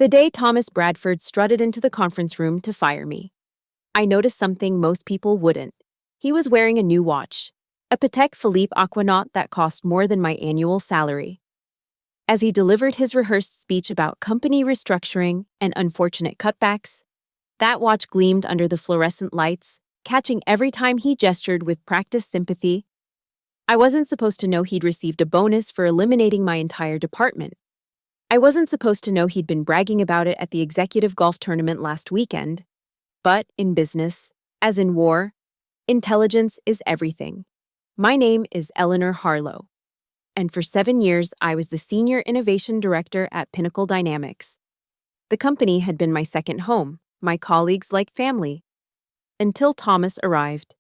The day Thomas Bradford strutted into the conference room to fire me, I noticed something most people wouldn't. He was wearing a new watch, a Patek Philippe Aquanaut that cost more than my annual salary. As he delivered his rehearsed speech about company restructuring and unfortunate cutbacks, that watch gleamed under the fluorescent lights, catching every time he gestured with practiced sympathy. I wasn't supposed to know he'd received a bonus for eliminating my entire department. I wasn't supposed to know he'd been bragging about it at the executive golf tournament last weekend. But in business, as in war, intelligence is everything. My name is Eleanor Harlow, and for 7 years I was the Senior Innovation Director at Pinnacle Dynamics. The company had been my second home, my colleagues like family, until Thomas arrived.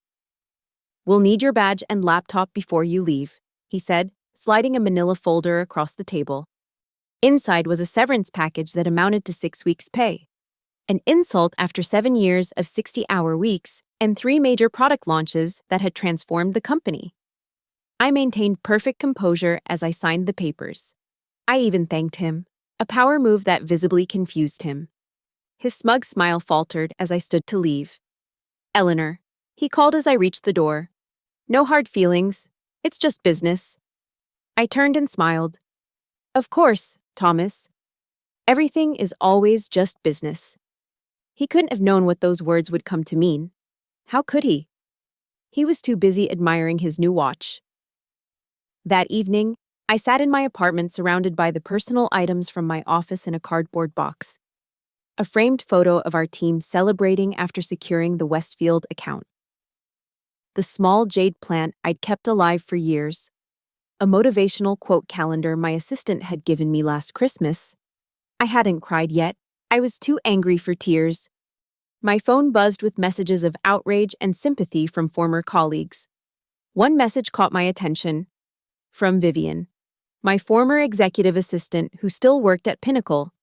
"We'll need your badge and laptop before you leave," he said, sliding a manila folder across the table. Inside was a severance package that amounted to 6 weeks' pay. An insult after 7 years of 60-hour weeks and 3 major product launches that had transformed the company. I maintained perfect composure as I signed the papers. I even thanked him, a power move that visibly confused him. His smug smile faltered as I stood to leave. "Eleanor," he called as I reached the door. "No hard feelings. It's just business." I turned and smiled. "Of course, Thomas. Everything is always just business." He couldn't have known what those words would come to mean. How could he? He was too busy admiring his new watch. That evening, I sat in my apartment surrounded by the personal items from my office in a cardboard box. A framed photo of our team celebrating after securing the Westfield account. The small jade plant I'd kept alive for years. A motivational quote calendar my assistant had given me last Christmas. I hadn't cried yet. I was too angry for tears. My phone buzzed with messages of outrage and sympathy from former colleagues. One message caught my attention. From Vivian, my former executive assistant who still worked at Pinnacle.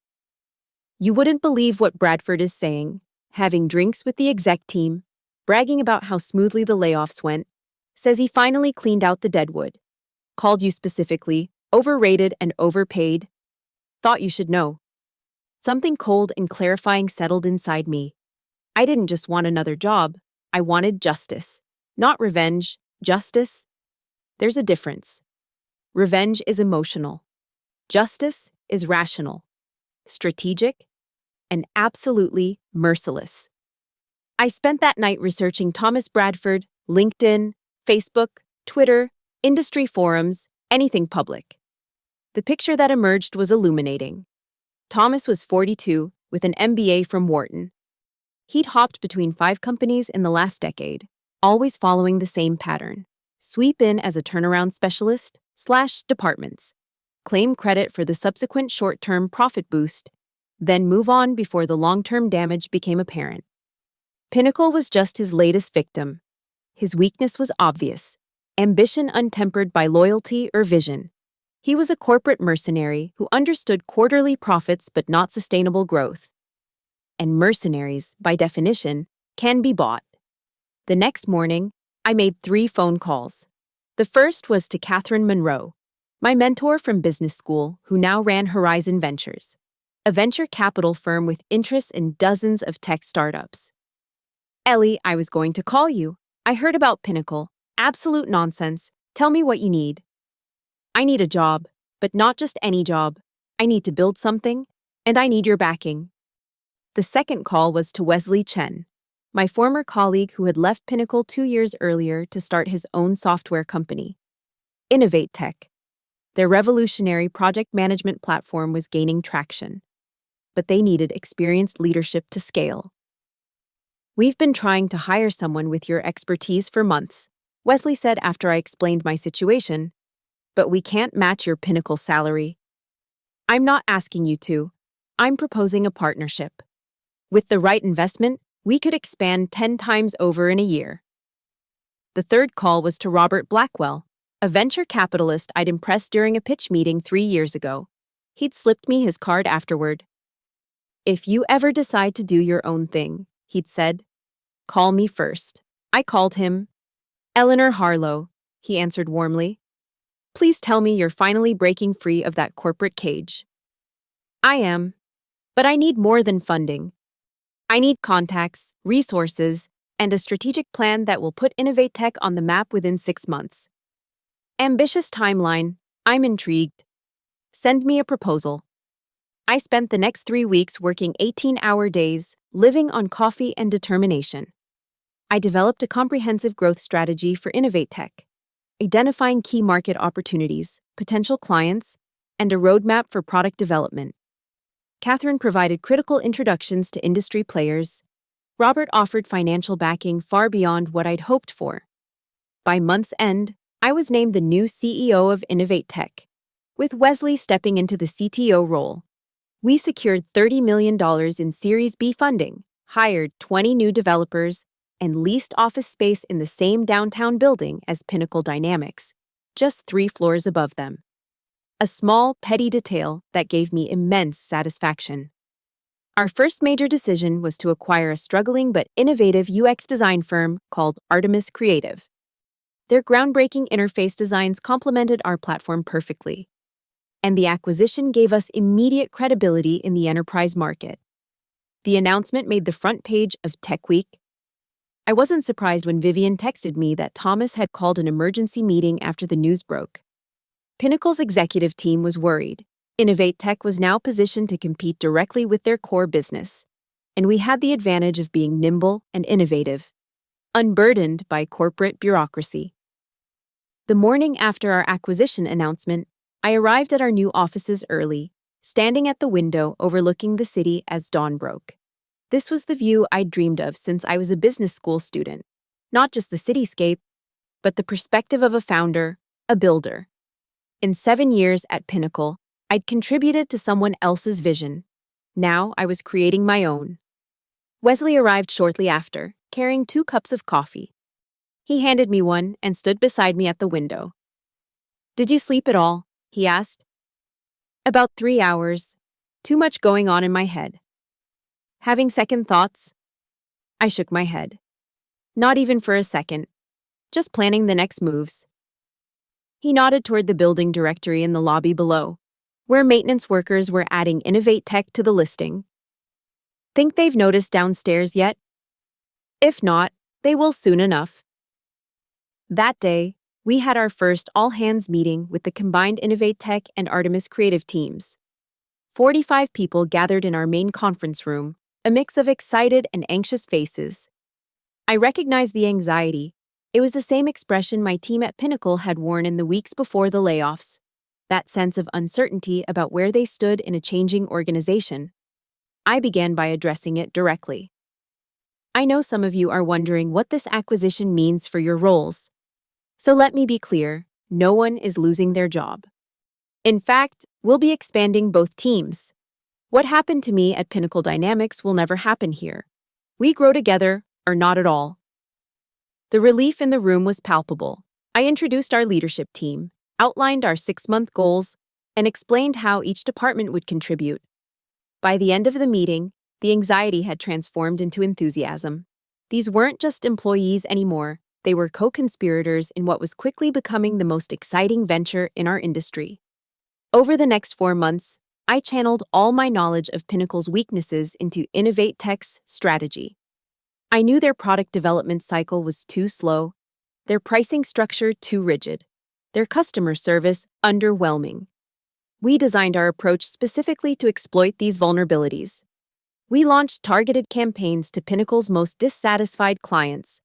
"You wouldn't believe what Bradford is saying, having drinks with the exec team, bragging about how smoothly the layoffs went, says he finally cleaned out the deadwood. Called you specifically, overrated and overpaid. Thought you should know." Something cold and clarifying settled inside me. I didn't just want another job. I wanted justice. Not revenge, justice. There's a difference. Revenge is emotional. Justice is rational, strategic, and absolutely merciless. I spent that night researching Thomas Bradford, LinkedIn, Facebook, Twitter, industry forums, anything public. The picture that emerged was illuminating. Thomas was 42, with an MBA from Wharton. He'd hopped between 5 companies in the last decade, always following the same pattern. Sweep in as a turnaround specialist, slash departments. Claim credit for the subsequent short-term profit boost, then move on before the long-term damage became apparent. Pinnacle was just his latest victim. His weakness was obvious. Ambition untempered by loyalty or vision. He was a corporate mercenary who understood quarterly profits but not sustainable growth. And mercenaries, by definition, can be bought. The next morning, I made 3 phone calls. The first was to Catherine Monroe, my mentor from business school who now ran Horizon Ventures, a venture capital firm with interests in dozens of tech startups. "Ellie, I was going to call you. I heard about Pinnacle. Absolute nonsense. Tell me what you need." "I need a job, but not just any job. I need to build something, and I need your backing." The second call was to Wesley Chen, my former colleague who had left Pinnacle 2 years earlier to start his own software company, Innovate Tech. Their revolutionary project management platform was gaining traction, but they needed experienced leadership to scale. "We've been trying to hire someone with your expertise for months," Wesley said after I explained my situation, "but we can't match your Pinnacle salary." "I'm not asking you to. I'm proposing a partnership. With the right investment, we could expand 10 times over in a year." The third call was to Robert Blackwell, a venture capitalist I'd impressed during a pitch meeting 3 years ago. He'd slipped me his card afterward. "If you ever decide to do your own thing," he'd said, "call me first." I called him. "Eleanor Harlow," he answered warmly. "Please tell me you're finally breaking free of that corporate cage." "I am. But I need more than funding. I need contacts, resources, and a strategic plan that will put Innovate Tech on the map within 6 months. Ambitious timeline. I'm intrigued. Send me a proposal. I spent the next 3 weeks working 18-hour days, living on coffee and determination. I developed a comprehensive growth strategy for Innovate Tech, identifying key market opportunities, potential clients, and a roadmap for product development. Catherine provided critical introductions to industry players. Robert offered financial backing far beyond what I'd hoped for. By month's end, I was named the new CEO of Innovate Tech, with Wesley stepping into the CTO role. We secured $30 million in Series B funding, hired 20 new developers, and leased office space in the same downtown building as Pinnacle Dynamics, just 3 floors above them. A small, petty detail that gave me immense satisfaction. Our first major decision was to acquire a struggling but innovative UX design firm called Artemis Creative. Their groundbreaking interface designs complemented our platform perfectly, and the acquisition gave us immediate credibility in the enterprise market. The announcement made the front page of Tech Week. I wasn't surprised when Vivian texted me that Thomas had called an emergency meeting after the news broke. Pinnacle's executive team was worried. Innovate Tech was now positioned to compete directly with their core business, and we had the advantage of being nimble and innovative, unburdened by corporate bureaucracy. The morning after our acquisition announcement, I arrived at our new offices early, standing at the window overlooking the city as dawn broke. This was the view I'd dreamed of since I was a business school student. Not just the cityscape, but the perspective of a founder, a builder. In 7 years at Pinnacle, I'd contributed to someone else's vision. Now I was creating my own. Wesley arrived shortly after, carrying 2 cups of coffee. He handed me one and stood beside me at the window. "Did you sleep at all?" he asked. "About 3 hours. Too much going on in my head." "Having second thoughts?" I shook my head. "Not even for a second. Just planning the next moves." He nodded toward the building directory in the lobby below, where maintenance workers were adding Innovate Tech to the listing. "Think they've noticed downstairs yet? If not, they will soon enough." That day, we had our first all-hands meeting with the combined Innovate Tech and Artemis Creative teams. 45 people gathered in our main conference room, a mix of excited and anxious faces. I recognized the anxiety. It was the same expression my team at Pinnacle had worn in the weeks before the layoffs, that sense of uncertainty about where they stood in a changing organization. I began by addressing it directly. "I know some of you are wondering what this acquisition means for your roles. So let me be clear, no one is losing their job. In fact, we'll be expanding both teams. What happened to me at Pinnacle Dynamics will never happen here. We grow together, or not at all." The relief in the room was palpable. I introduced our leadership team, outlined our 6-month goals, and explained how each department would contribute. By the end of the meeting, the anxiety had transformed into enthusiasm. These weren't just employees anymore. They were co-conspirators in what was quickly becoming the most exciting venture in our industry. Over the next 4 months, I channeled all my knowledge of Pinnacle's weaknesses into Innovate Tech's strategy. I knew their product development cycle was too slow, their pricing structure too rigid, their customer service underwhelming. We designed our approach specifically to exploit these vulnerabilities. We launched targeted campaigns to Pinnacle's most dissatisfied clients,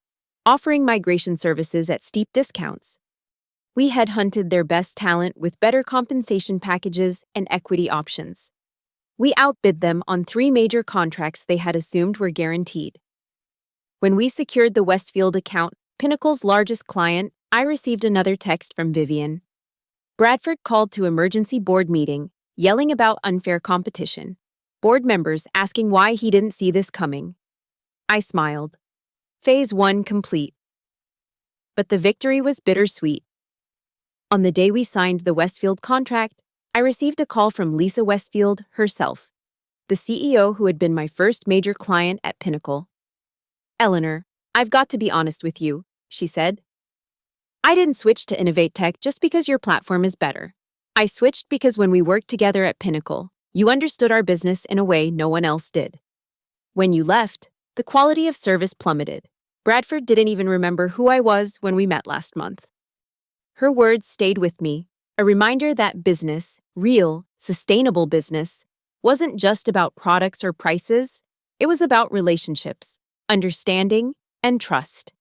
offering migration services at steep discounts. We headhunted their best talent with better compensation packages and equity options. We outbid them on 3 major contracts they had assumed were guaranteed. When we secured the Westfield account, Pinnacle's largest client, I received another text from Vivian. Bradford called to emergency board meeting, yelling about unfair competition. Board members asking why he didn't see this coming. I smiled. Phase 1 complete. But the victory was bittersweet. On the day we signed the Westfield contract, I received a call from Lisa Westfield herself, the CEO who had been my first major client at Pinnacle. "Eleanor, I've got to be honest with you," she said. "I didn't switch to Innovate Tech just because your platform is better. I switched because when we worked together at Pinnacle, You understood our business in a way no one else did. When you left, the quality of service plummeted. Bradford didn't even remember who I was when we met last month. Her words stayed with me, a reminder that business, real, sustainable business, wasn't just about products or prices, it was about relationships, understanding, and trust.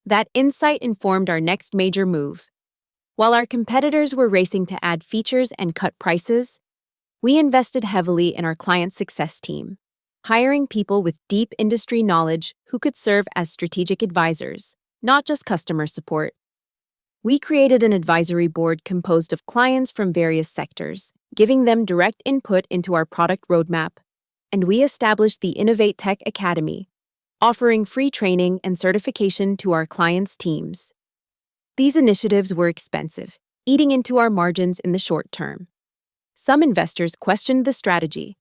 That insight informed our next major move. While our competitors were racing to add features and cut prices, we invested heavily in our client success team, hiring people with deep industry knowledge who could serve as strategic advisors, not just customer support. We created an advisory board composed of clients from various sectors, giving them direct input into our product roadmap, and we established the Innovate Tech Academy, offering free training and certification to our clients' teams. These initiatives were expensive, eating into our margins in the short term. Some investors questioned the strategy,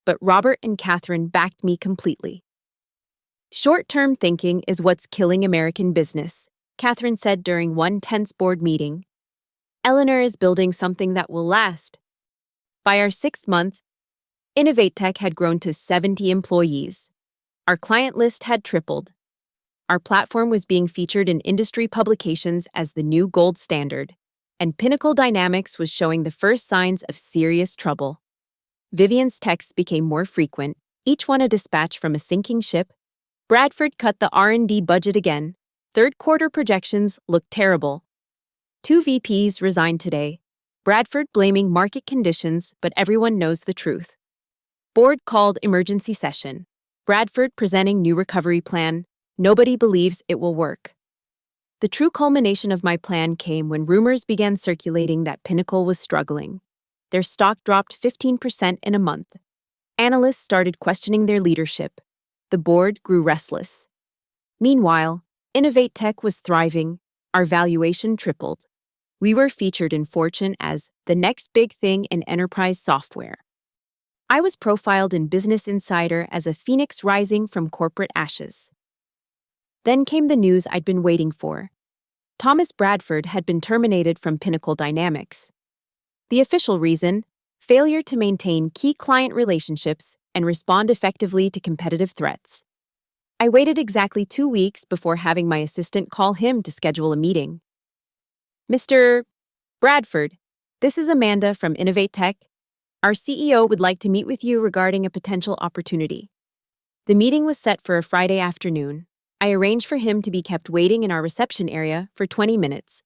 but Robert and Catherine backed me completely. Short-term thinking is what's killing American business, Catherine said during one tense board meeting. Eleanor is building something that will last. By our 6th month, Innovate Tech had grown to 70 employees. Our client list had tripled. Our platform was being featured in industry publications as the new gold standard, and Pinnacle Dynamics was showing the first signs of serious trouble. Vivian's texts became more frequent, each one a dispatch from a sinking ship. Bradford cut the R&D budget again. Third-quarter projections looked terrible. 2 VPs resigned today. Bradford blaming market conditions, but everyone knows the truth. Board called emergency session. Bradford presenting new recovery plan. Nobody believes it will work. The true culmination of my plan came when rumors began circulating that Pinnacle was struggling. Their stock dropped 15% in a month. Analysts started questioning their leadership. The board grew restless. Meanwhile, Innovate Tech was thriving. Our valuation tripled. We were featured in Fortune as the next big thing in enterprise software. I was profiled in Business Insider as a phoenix rising from corporate ashes. Then came the news I'd been waiting for. Thomas Bradford had been terminated from Pinnacle Dynamics. The official reason: failure to maintain key client relationships and respond effectively to competitive threats. I waited exactly 2 weeks before having my assistant call him to schedule a meeting. Mr. Bradford, this is Amanda from Innovate Tech. Our CEO would like to meet with you regarding a potential opportunity. The meeting was set for a Friday afternoon. I arranged for him to be kept waiting in our reception area for 20 minutes,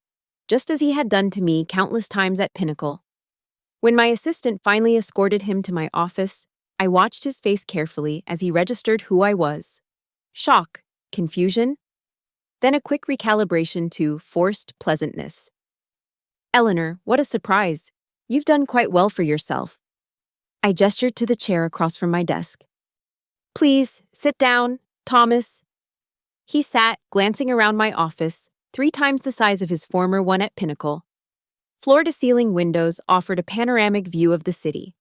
just as he had done to me countless times at Pinnacle. When my assistant finally escorted him to my office, I watched his face carefully as he registered who I was. Shock, confusion, then a quick recalibration to forced pleasantness. Eleanor, what a surprise. You've done quite well for yourself. I gestured to the chair across from my desk. Please, sit down, Thomas. He sat, glancing around my office, 3 times the size of his former one at Pinnacle. Floor-to-ceiling windows offered a panoramic view of the city.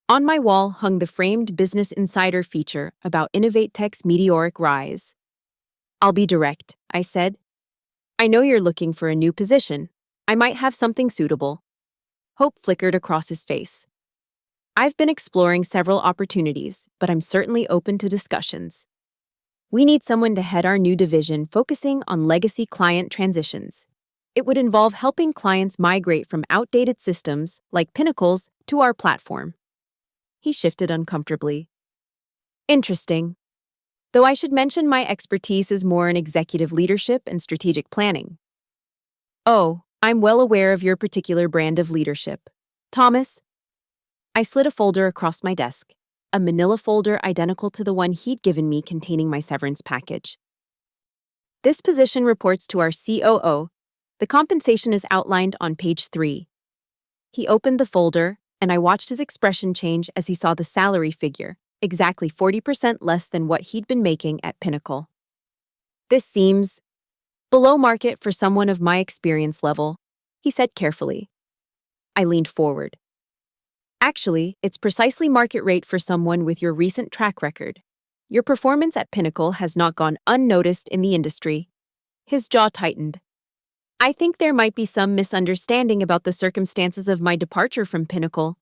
On my wall hung the framed Business Insider feature about Innovate Tech's meteoric rise. I'll be direct, I said. I know you're looking for a new position. I might have something suitable. Hope flickered across his face. I've been exploring several opportunities, but I'm certainly open to discussions. We need someone to head our new division focusing on legacy client transitions. It would involve helping clients migrate from outdated systems, like Pinnacle's, to our platform. He shifted uncomfortably. Interesting. Though I should mention my expertise is more in executive leadership and strategic planning. Oh, I'm well aware of your particular brand of leadership. Thomas? I slid a folder across my desk, a manila folder identical to the one he'd given me containing my severance package. This position reports to our COO. The compensation is outlined on page 3. He opened the folder, and I watched his expression change as he saw the salary figure, exactly 40% less than what he'd been making at Pinnacle. This seems below market for someone of my experience level, he said carefully. I leaned forward. Actually, it's precisely market rate for someone with your recent track record. Your performance at Pinnacle has not gone unnoticed in the industry. His jaw tightened. I think there might be some misunderstanding about the circumstances of my departure from Pinnacle.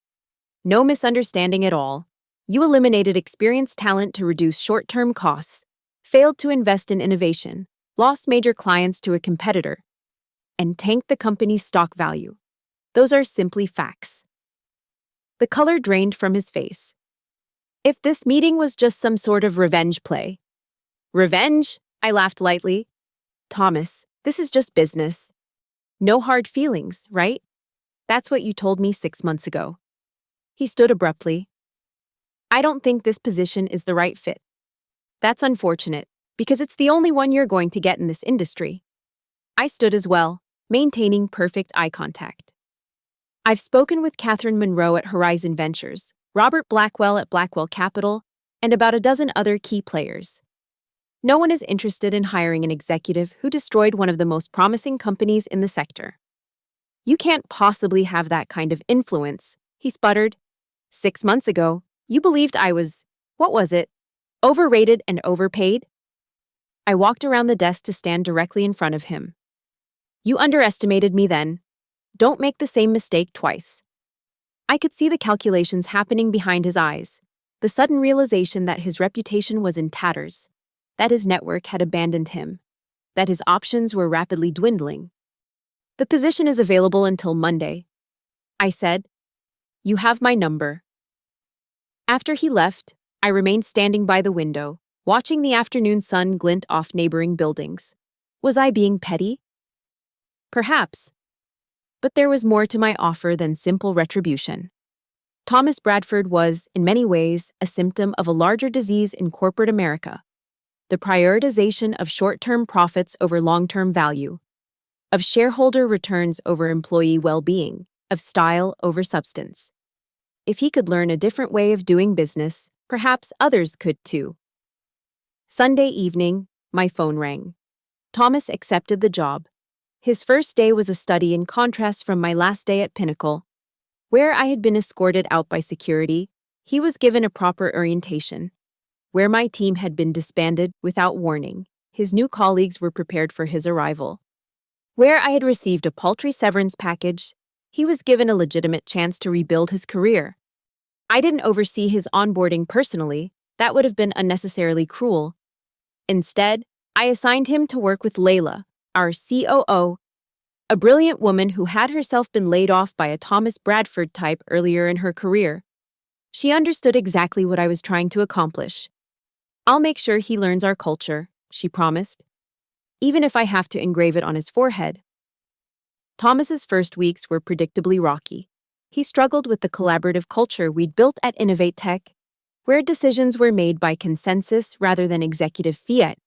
No misunderstanding at all. You eliminated experienced talent to reduce short-term costs, failed to invest in innovation, lost major clients to a competitor, and tanked the company's stock value. Those are simply facts. The color drained from his face. If this meeting was just some sort of revenge play. Revenge? I laughed lightly. Thomas, this is just business. No hard feelings, right? That's what you told me 6 months ago. He stood abruptly. I don't think this position is the right fit. That's unfortunate, because it's the only one you're going to get in this industry. I stood as well, maintaining perfect eye contact. I've spoken with Catherine Monroe at Horizon Ventures, Robert Blackwell at Blackwell Capital, and about a dozen other key players. No one is interested in hiring an executive who destroyed one of the most promising companies in the sector. You can't possibly have that kind of influence, he sputtered. 6 months ago, you believed I was, what was it, overrated and overpaid? I walked around the desk to stand directly in front of him. You underestimated me then. Don't make the same mistake twice. I could see the calculations happening behind his eyes, the sudden realization that his reputation was in tatters, that his network had abandoned him, that his options were rapidly dwindling. The position is available until Monday, I said. You have my number. After he left, I remained standing by the window, watching the afternoon sun glint off neighboring buildings. Was I being petty? Perhaps. But there was more to my offer than simple retribution. Thomas Bradford was, in many ways, a symptom of a larger disease in corporate America: the prioritization of short-term profits over long-term value, of shareholder returns over employee well-being, of style over substance. If he could learn a different way of doing business, perhaps others could too. Sunday evening, my phone rang. Thomas accepted the job. His first day was a study in contrast from my last day at Pinnacle. Where I had been escorted out by security, he was given a proper orientation. Where my team had been disbanded without warning, his new colleagues were prepared for his arrival. Where I had received a paltry severance package, he was given a legitimate chance to rebuild his career. I didn't oversee his onboarding personally. That would have been unnecessarily cruel. Instead, I assigned him to work with Layla, our COO, a brilliant woman who had herself been laid off by a Thomas Bradford type earlier in her career. She understood exactly what I was trying to accomplish. I'll make sure he learns our culture, she promised, even if I have to engrave it on his forehead. Thomas's first weeks were predictably rocky. He struggled with the collaborative culture we'd built at Innovate Tech, where decisions were made by consensus rather than executive fiat.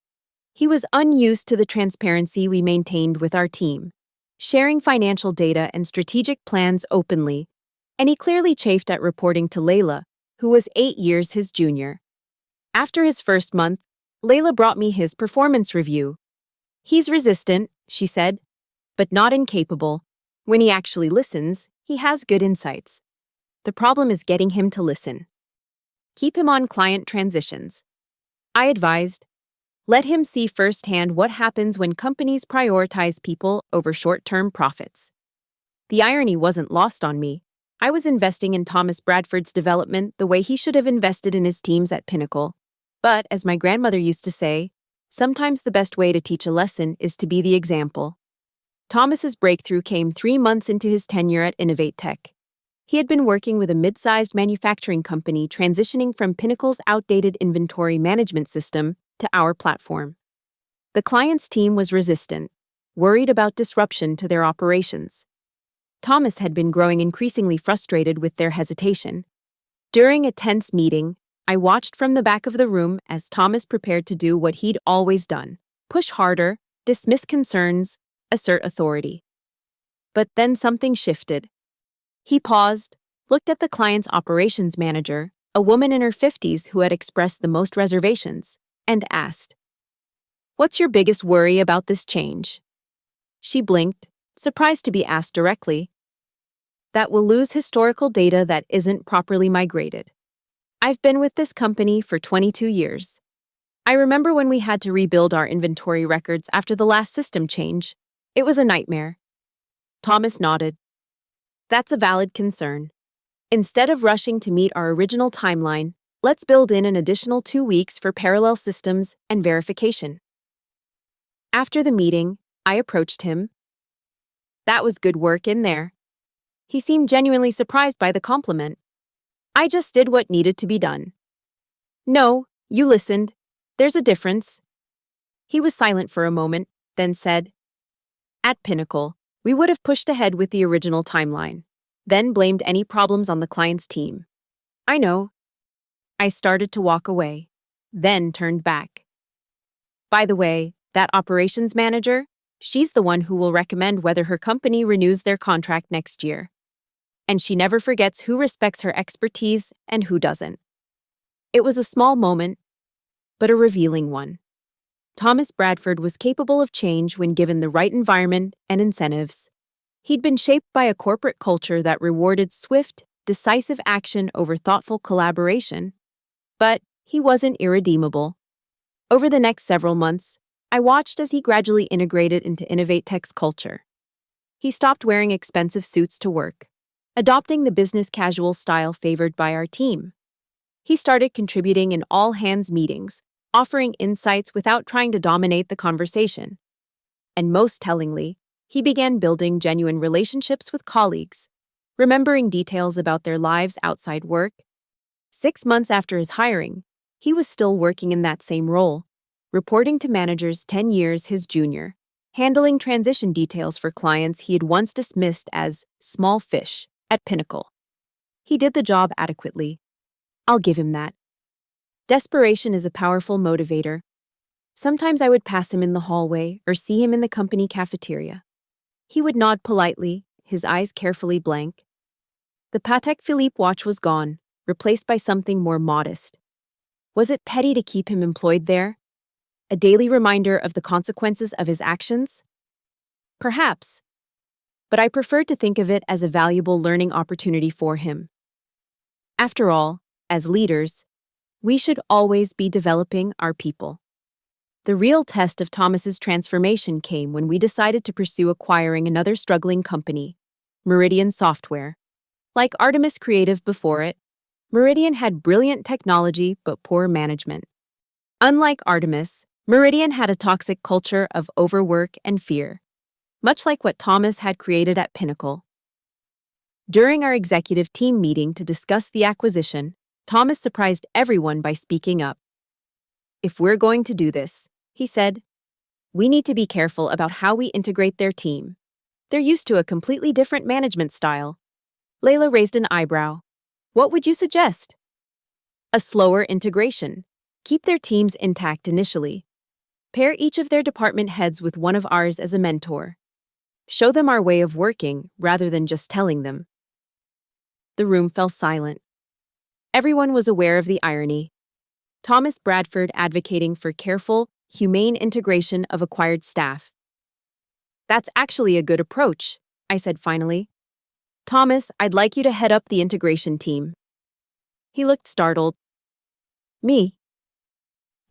He was unused to the transparency we maintained with our team, sharing financial data and strategic plans openly, and he clearly chafed at reporting to Layla, who was 8 years his junior. After his first month, Layla brought me his performance review. He's resistant, she said, but not incapable. When he actually listens, he has good insights. The problem is getting him to listen. Keep him on client transitions. I advised. Let him see firsthand what happens when companies prioritize people over short-term profits. The irony wasn't lost on me. I was investing in Thomas Bradford's development the way he should have invested in his teams at Pinnacle. But, as my grandmother used to say, sometimes the best way to teach a lesson is to be the example. Thomas's breakthrough came 3 months into his tenure at Innovate Tech. He had been working with a mid-sized manufacturing company transitioning from Pinnacle's outdated inventory management system to our platform. The client's team was resistant, worried about disruption to their operations. Thomas had been growing increasingly frustrated with their hesitation. During a tense meeting, I watched from the back of the room as Thomas prepared to do what he'd always done: push harder, dismiss concerns, assert authority. But then something shifted. He paused, looked at the client's operations manager, a woman in her 50s who had expressed the most reservations, and asked, "What's your biggest worry about this change?" She blinked, surprised to be asked directly. "That we'll lose historical data that isn't properly migrated. I've been with this company for 22 years. I remember when we had to rebuild our inventory records after the last system change. It was a nightmare." Thomas nodded. "That's a valid concern. Instead of rushing to meet our original timeline, let's build in an additional 2 weeks for parallel systems and verification. After the meeting, I approached him. That was good work in there. He seemed genuinely surprised by the compliment. I just did what needed to be done. No, you listened. There's a difference. He was silent for a moment, then said, At Pinnacle, we would have pushed ahead with the original timeline, then blamed any problems on the client's team. I know. I started to walk away, then turned back. By the way, that operations manager, she's the one who will recommend whether her company renews their contract next year. And she never forgets who respects her expertise and who doesn't. It was a small moment, but a revealing one. Thomas Bradford was capable of change when given the right environment and incentives. He'd been shaped by a corporate culture that rewarded swift, decisive action over thoughtful collaboration. But he wasn't irredeemable. Over the next several months, I watched as he gradually integrated into InnovateTech's culture. He stopped wearing expensive suits to work, adopting the business casual style favored by our team. He started contributing in all-hands meetings, offering insights without trying to dominate the conversation. And most tellingly, he began building genuine relationships with colleagues, remembering details about their lives outside work. 6 months after his hiring, he was still working in that same role, reporting to managers 10 years his junior, handling transition details for clients he had once dismissed as small fish at Pinnacle. He did the job adequately. I'll give him that. Desperation is a powerful motivator. Sometimes I would pass him in the hallway or see him in the company cafeteria. He would nod politely, his eyes carefully blank. The Patek Philippe watch was gone, replaced by something more modest. Was it petty to keep him employed there? A daily reminder of the consequences of his actions? Perhaps. But I preferred to think of it as a valuable learning opportunity for him. After all, as leaders, we should always be developing our people. The real test of Thomas's transformation came when we decided to pursue acquiring another struggling company, Meridian Software. Like Artemis Creative before it, Meridian had brilliant technology but poor management. Unlike Artemis, Meridian had a toxic culture of overwork and fear, much like what Thomas had created at Pinnacle. During our executive team meeting to discuss the acquisition, Thomas surprised everyone by speaking up. If we're going to do this, he said, we need to be careful about how we integrate their team. They're used to a completely different management style. Layla raised an eyebrow. What would you suggest? A slower integration. Keep their teams intact initially. Pair each of their department heads with one of ours as a mentor. Show them our way of working rather than just telling them. The room fell silent. Everyone was aware of the irony. Thomas Bradford advocating for careful, humane integration of acquired staff. That's actually a good approach, I said finally. Thomas, I'd like you to head up the integration team. He looked startled. Me?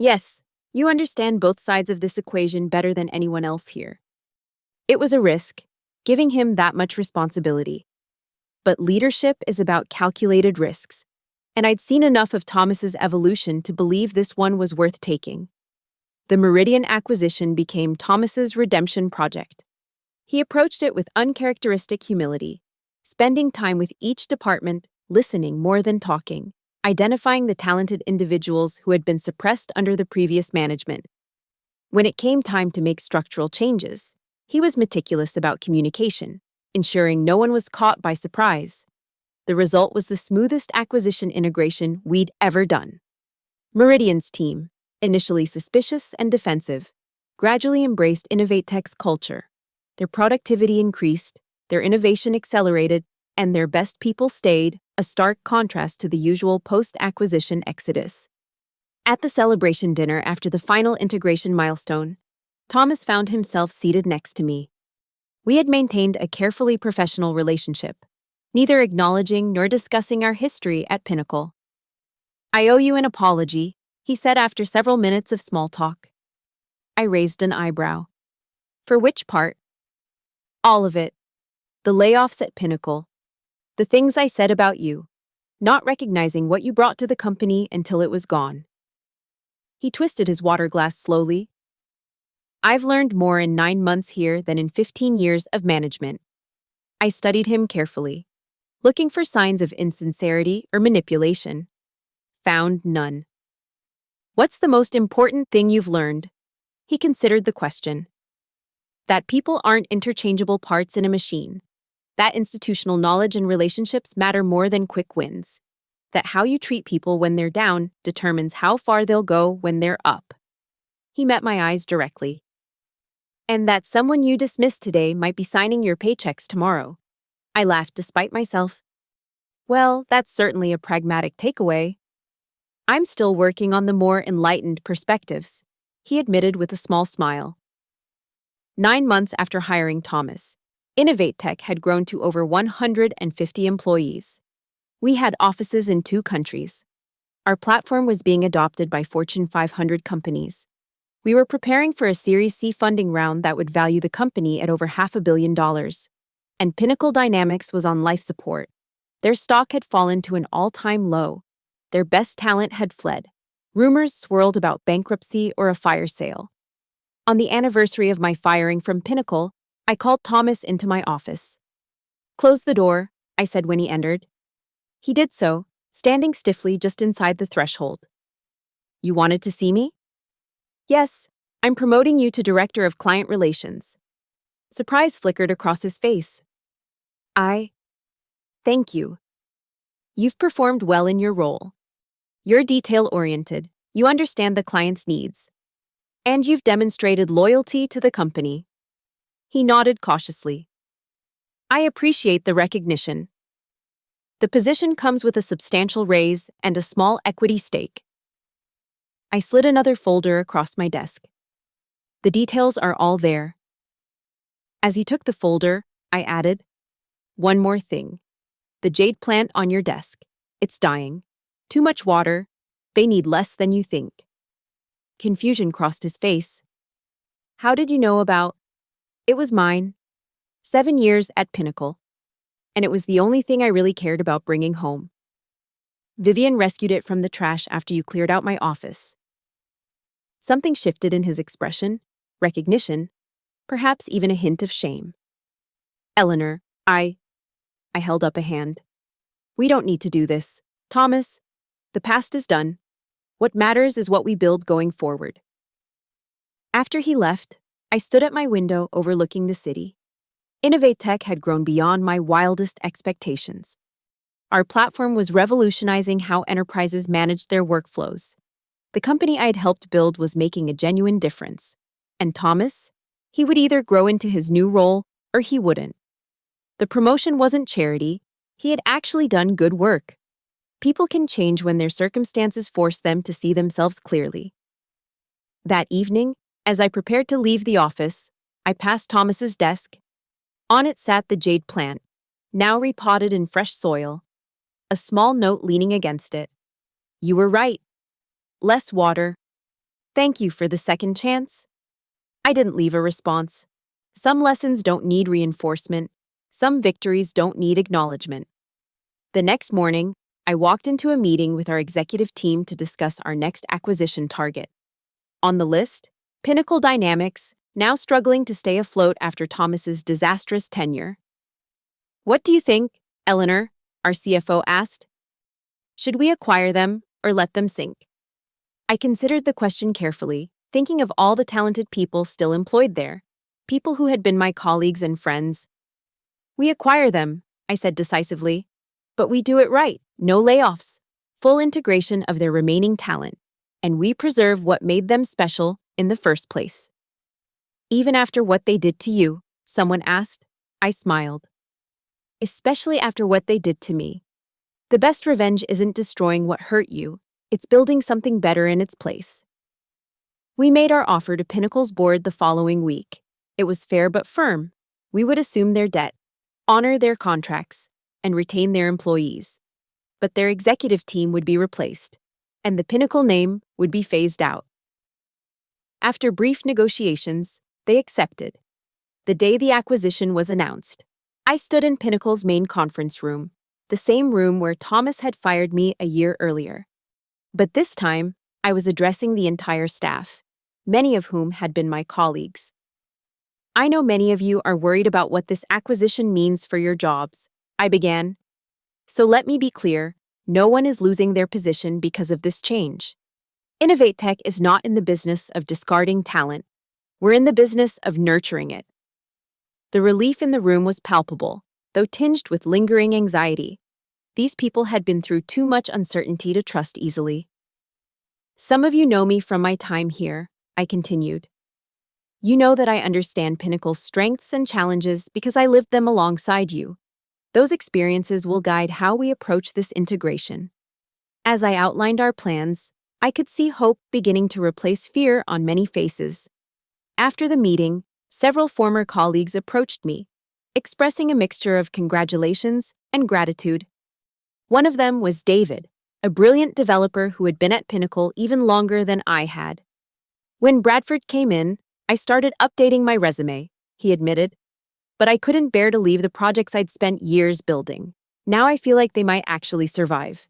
Yes, you understand both sides of this equation better than anyone else here. It was a risk, giving him that much responsibility. But leadership is about calculated risks, and I'd seen enough of Thomas's evolution to believe this one was worth taking. The Meridian acquisition became Thomas's redemption project. He approached it with uncharacteristic humility, spending time with each department, listening more than talking, identifying the talented individuals who had been suppressed under the previous management. When it came time to make structural changes, he was meticulous about communication, ensuring no one was caught by surprise. The result was the smoothest acquisition integration we'd ever done. Meridian's team, initially suspicious and defensive, gradually embraced InnovateTech's culture. Their productivity increased, their innovation accelerated, and their best people stayed, a stark contrast to the usual post-acquisition exodus. At the celebration dinner after the final integration milestone, Thomas found himself seated next to me. We had maintained a carefully professional relationship, neither acknowledging nor discussing our history at Pinnacle. I owe you an apology, he said after several minutes of small talk. I raised an eyebrow. For which part? All of it. The layoffs at Pinnacle. The things I said about you, not recognizing what you brought to the company until it was gone. He twisted his water glass slowly. I've learned more in 9 months here than in 15 years of management. I studied him carefully, looking for signs of insincerity or manipulation. Found none. What's the most important thing you've learned? He considered the question. That people aren't interchangeable parts in a machine. That institutional knowledge and relationships matter more than quick wins. That how you treat people when they're down determines how far they'll go when they're up. He met my eyes directly. And that someone you dismissed today might be signing your paychecks tomorrow. I laughed despite myself. Well, that's certainly a pragmatic takeaway. I'm still working on the more enlightened perspectives, he admitted with a small smile. 9 months after hiring Thomas, Innovate Tech had grown to over 150 employees. We had offices in 2 countries. Our platform was being adopted by Fortune 500 companies. We were preparing for a Series C funding round that would value the company at over $500 million. And Pinnacle Dynamics was on life support. Their stock had fallen to an all-time low. Their best talent had fled. Rumors swirled about bankruptcy or a fire sale. On the anniversary of my firing from Pinnacle, I called Thomas into my office. Close the door, I said when he entered. He did so, standing stiffly just inside the threshold. You wanted to see me? Yes, I'm promoting you to Director of Client Relations. Surprise flickered across his face. Thank you. You've performed well in your role. You're detail-oriented, you understand the client's needs. And you've demonstrated loyalty to the company. He nodded cautiously. I appreciate the recognition. The position comes with a substantial raise and a small equity stake. I slid another folder across my desk. The details are all there. As he took the folder, I added, one more thing. The jade plant on your desk. It's dying. Too much water. They need less than you think. Confusion crossed his face. How did you know about? It was mine. 7 years at Pinnacle. And it was the only thing I really cared about bringing home. Vivian rescued it from the trash after you cleared out my office. Something shifted in his expression, recognition, perhaps even a hint of shame. Eleanor, I held up a hand. We don't need to do this. Thomas, the past is done. What matters is what we build going forward. After he left, I stood at my window overlooking the city. Innovate Tech had grown beyond my wildest expectations. Our platform was revolutionizing how enterprises managed their workflows. The company I had helped build was making a genuine difference. And Thomas? He would either grow into his new role or he wouldn't. The promotion wasn't charity. He had actually done good work. People can change when their circumstances force them to see themselves clearly. That evening, as I prepared to leave the office, I passed Thomas's desk. On it sat the jade plant, now repotted in fresh soil. A small note leaning against it. You were right. Less water. Thank you for the second chance. I didn't leave a response. Some lessons don't need reinforcement. Some victories don't need acknowledgement. The next morning, I walked into a meeting with our executive team to discuss our next acquisition target. On the list, Pinnacle Dynamics, now struggling to stay afloat after Thomas's disastrous tenure. What do you think, Eleanor? Our CFO asked. Should we acquire them or let them sink? I considered the question carefully, thinking of all the talented people still employed there, people who had been my colleagues and friends. We acquire them, I said decisively. But we do it right, no layoffs, full integration of their remaining talent, and we preserve what made them special in the first place. Even after what they did to you, someone asked. I smiled. Especially after what they did to me. The best revenge isn't destroying what hurt you, it's building something better in its place. We made our offer to Pinnacle's board the following week. It was fair but firm. We would assume their debt, honor their contracts, and retain their employees. But their executive team would be replaced, and the Pinnacle name would be phased out. After brief negotiations, they accepted. The day the acquisition was announced, I stood in Pinnacle's main conference room. the same room where Thomas had fired me a year earlier. But this time, I was addressing the entire staff, many of whom had been my colleagues. I know many of you are worried about what this acquisition means for your jobs, I began. So let me be clear, no one is losing their position because of this change. Innovate Tech is not in the business of discarding talent. We're in the business of nurturing it. The relief in the room was palpable, though tinged with lingering anxiety. These people had been through too much uncertainty to trust easily. Some of you know me from my time here, I continued. You know that I understand Pinnacle's strengths and challenges because I lived them alongside you. Those experiences will guide how we approach this integration. As I outlined our plans, I could see hope beginning to replace fear on many faces. After the meeting, several former colleagues approached me, expressing a mixture of congratulations and gratitude. One of them was David, a brilliant developer who had been at Pinnacle even longer than I had. When Bradford came in, I started updating my resume, he admitted. But I couldn't bear to leave the projects I'd spent years building. Now I feel like they might actually survive.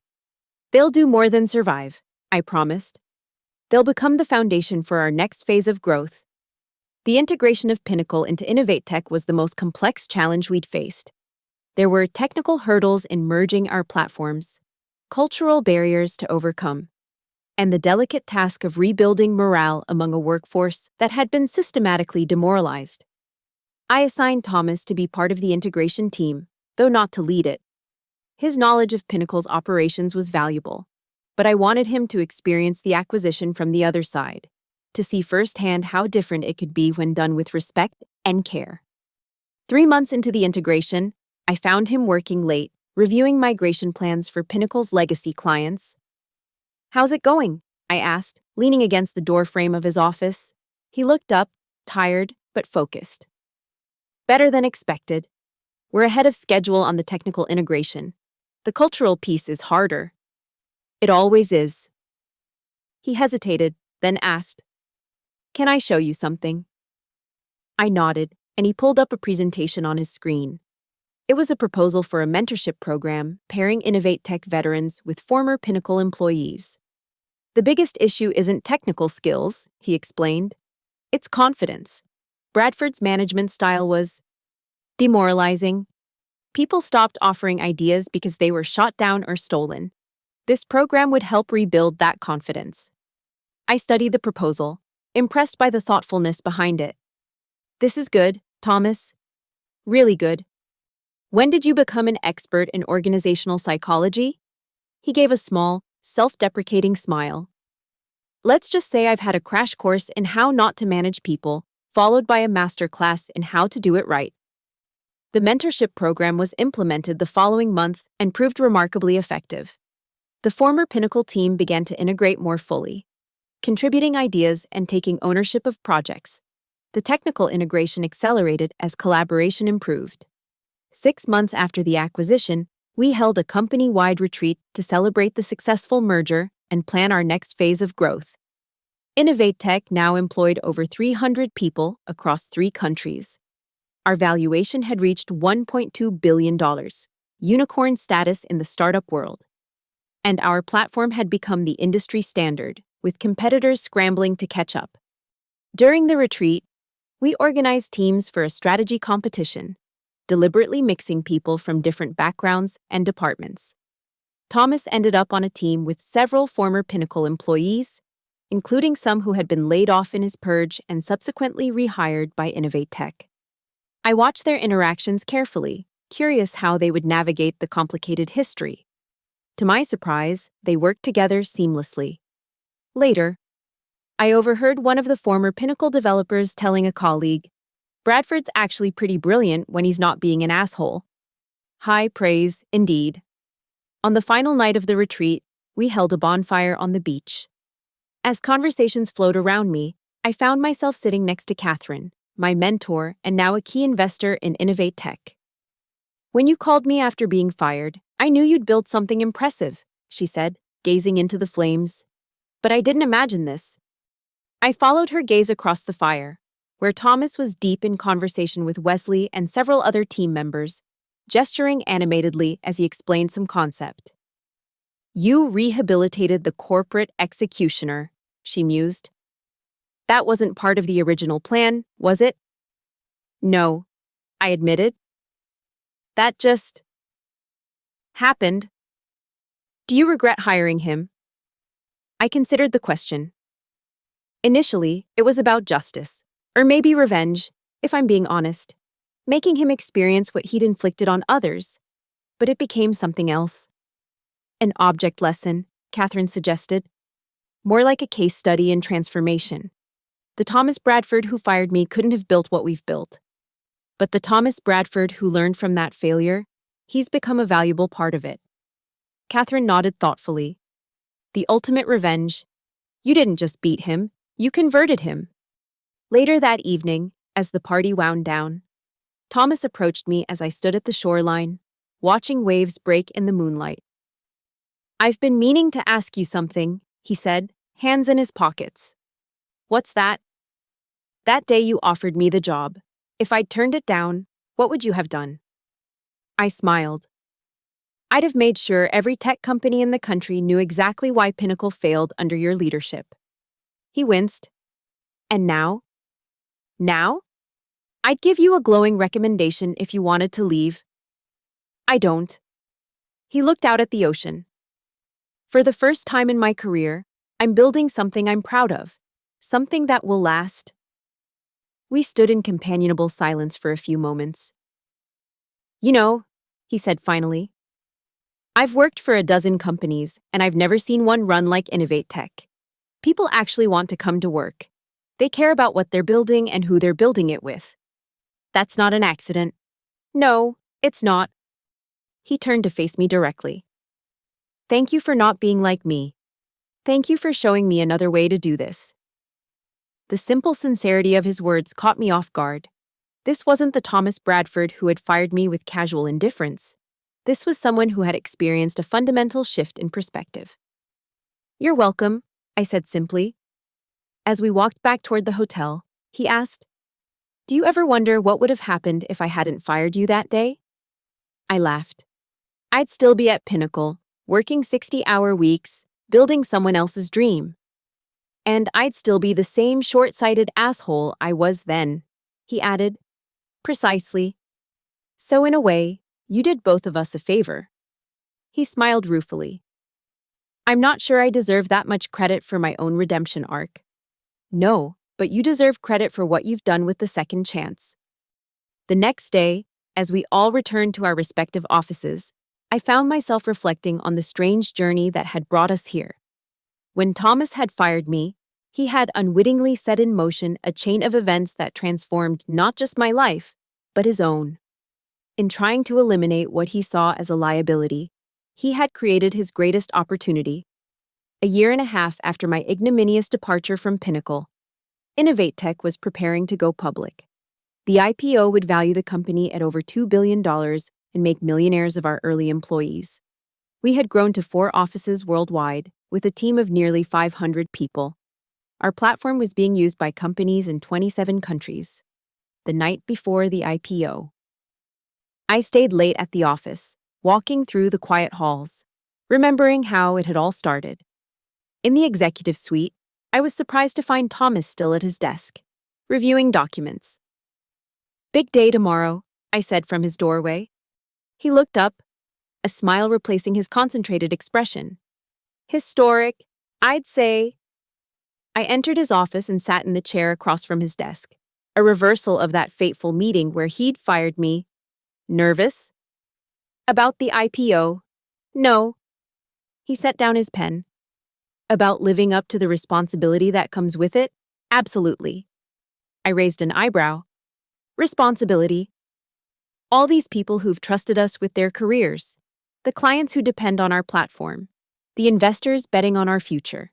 They'll do more than survive, I promised. They'll become the foundation for our next phase of growth. The integration of Pinnacle into Innovate Tech was the most complex challenge we'd faced. There were technical hurdles in merging our platforms, cultural barriers to overcome, and the delicate task of rebuilding morale among a workforce that had been systematically demoralized. I assigned Thomas to be part of the integration team, though not to lead it. His knowledge of Pinnacle's operations was valuable, but I wanted him to experience the acquisition from the other side, to see firsthand how different it could be when done with respect and care. 3 months into the integration, I found him working late, reviewing migration plans for Pinnacle's legacy clients. "How's it going?" I asked, leaning against the doorframe of his office. He looked up, tired but focused. "Better than expected. We're ahead of schedule on the technical integration. The cultural piece is harder." "It always is." He hesitated, then asked, "Can I show you something?" I nodded, and he pulled up a presentation on his screen. It was a proposal for a mentorship program pairing Innovate Tech veterans with former Pinnacle employees. "The biggest issue isn't technical skills," he explained. "It's confidence. Bradford's management style was demoralizing. People stopped offering ideas because they were shot down or stolen. This program would help rebuild that confidence." I studied the proposal, impressed by the thoughtfulness behind it. "This is good, Thomas. Really good. When did you become an expert in organizational psychology?" He gave a small, self-deprecating smile. "Let's just say I've had a crash course in how not to manage people, followed by a master class in how to do it right." The mentorship program was implemented the following month and proved remarkably effective. The former Pinnacle team began to integrate more fully, contributing ideas and taking ownership of projects. The technical integration accelerated as collaboration improved. 6 months after the acquisition, we held a company-wide retreat to celebrate the successful merger and plan our next phase of growth. Innovate Tech now employed over 300 people across 3 countries. Our valuation had reached $1.2 billion, unicorn status in the startup world. And our platform had become the industry standard, with competitors scrambling to catch up. During the retreat, we organized teams for a strategy competition, deliberately mixing people from different backgrounds and departments. Thomas ended up on a team with several former Pinnacle employees, including some who had been laid off in his purge and subsequently rehired by Innovate Tech. I watched their interactions carefully, curious how they would navigate the complicated history. To my surprise, they worked together seamlessly. Later, I overheard one of the former Pinnacle developers telling a colleague, "Bradford's actually pretty brilliant when he's not being an asshole." High praise, indeed. On the final night of the retreat, we held a bonfire on the beach. As conversations flowed around me, I found myself sitting next to Catherine, my mentor and now a key investor in Innovate Tech. "When you called me after being fired, I knew you'd built something impressive," she said, gazing into the flames. "But I didn't imagine this." I followed her gaze across the fire, where Thomas was deep in conversation with Wesley and several other team members, gesturing animatedly as he explained some concept. You rehabilitated the corporate executioner, she mused. That wasn't part of the original plan, was it? No, I admitted. That just happened. Do you regret hiring him? I considered the question. Initially, it was about justice, or maybe revenge, if I'm being honest, making him experience what he'd inflicted on others. But it became something else. An object lesson, Catherine suggested. More like a case study in transformation. The Thomas Bradford who fired me couldn't have built what we've built. But the Thomas Bradford who learned from that failure, he's become a valuable part of it. Catherine nodded thoughtfully. The ultimate revenge. You didn't just beat him, you converted him. Later that evening, as the party wound down, Thomas approached me as I stood at the shoreline, watching waves break in the moonlight. I've been meaning to ask you something, he said, hands in his pockets. What's that? That day you offered me the job. If I'd turned it down, what would you have done? I smiled. I'd have made sure every tech company in the country knew exactly why Pinnacle failed under your leadership. He winced. And now? Now? I'd give you a glowing recommendation if you wanted to leave. I don't. He looked out at the ocean. For the first time in my career, I'm building something I'm proud of, something that will last. We stood in companionable silence for a few moments. You know, he said finally, I've worked for a dozen companies, and I've never seen one run like Innovate Tech. People actually want to come to work. They care about what they're building and who they're building it with. That's not an accident. No, it's not. He turned to face me directly. Thank you for not being like me. Thank you for showing me another way to do this. The simple sincerity of his words caught me off guard. This wasn't the Thomas Bradford who had fired me with casual indifference. This was someone who had experienced a fundamental shift in perspective. You're welcome, I said simply. As we walked back toward the hotel, he asked, Do you ever wonder what would have happened if I hadn't fired you that day? I laughed. I'd still be at Pinnacle, working 60-hour weeks, building someone else's dream. And I'd still be the same short-sighted asshole I was then, he added. Precisely. So in a way, you did both of us a favor. He smiled ruefully. I'm not sure I deserve that much credit for my own redemption arc. No, but you deserve credit for what you've done with the second chance. The next day, as we all returned to our respective offices, I found myself reflecting on the strange journey that had brought us here. When Thomas had fired me, he had unwittingly set in motion a chain of events that transformed not just my life, but his own. In trying to eliminate what he saw as a liability, he had created his greatest opportunity. A year and a half after my ignominious departure from Pinnacle, Innovate Tech was preparing to go public. The IPO would value the company at over $2 billion and make millionaires of our early employees. We had grown to 4 offices worldwide, with a team of nearly 500 people. Our platform was being used by companies in 27 countries. The night before the IPO, I stayed late at the office, walking through the quiet halls, remembering how it had all started. In the executive suite, I was surprised to find Thomas still at his desk, reviewing documents. Big day tomorrow, I said from his doorway. He looked up, a smile replacing his concentrated expression. Historic, I'd say. I entered his office and sat in the chair across from his desk, a reversal of that fateful meeting where he'd fired me. Nervous? About the IPO? No. He set down his pen. About living up to the responsibility that comes with it? Absolutely. I raised an eyebrow. Responsibility. All these people who've trusted us with their careers, the clients who depend on our platform, the investors betting on our future.